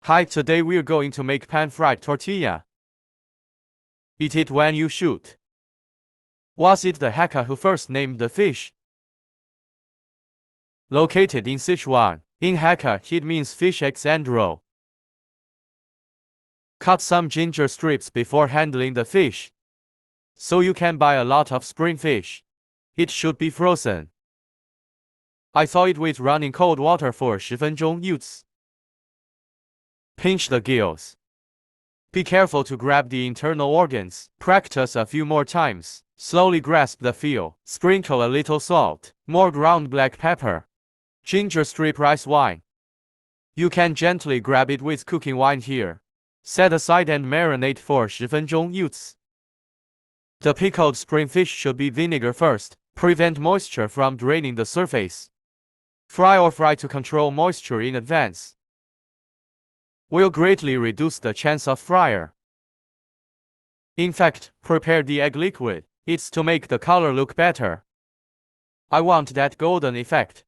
Hi, today we're going to make pan-fried tortilla. Eat it when you shoot. Was it the hacker who first named the fish? Located in Sichuan, in Hakka it means fish eggs and roe. Cut some ginger strips before handling the fish, so you can buy a lot of spring fish. It should be frozen. I thaw it with running cold water for 10分钟 use. Pinch the gills. Be careful to grab the internal organs. Practice a few more times. Slowly grasp the feel. Sprinkle a little salt, more ground black pepper, ginger strip rice wine. You can gently grab it with cooking wine here. Set aside and marinate for 10分钟 use. The pickled spring fish should be vinegar first. Prevent moisture from draining the surface. Fry or fry to control moisture in advance. Will greatly reduce the chance of fryer. In fact, prepare the egg liquid. It's to make the color look better. I want that golden effect.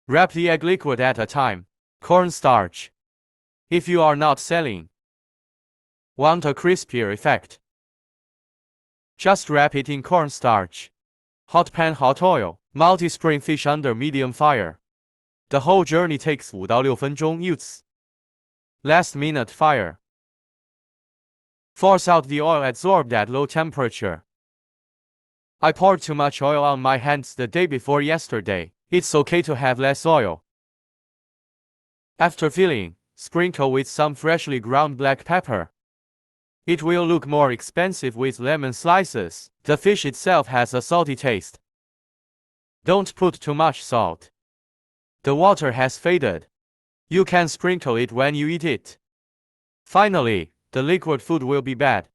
Wrap the egg liquid at a time. Cornstarch. If you are not selling, want a crispier effect, just wrap it in cornstarch. Hot pan, hot oil. Multi-spring fish under medium fire. The whole journey takes 5到6分钟 use. Last minute fire. Force out the oil absorbed at low temperature. I poured too much oil on my hands the day before yesterday. It's okay to have less oil. After filling, sprinkle with some freshly ground black pepper. It will look more expensive with lemon slices. The fish itself has a salty taste. Don't put too much salt. The water has faded. You can sprinkle it when you eat it. Finally, the liquid food will be bad.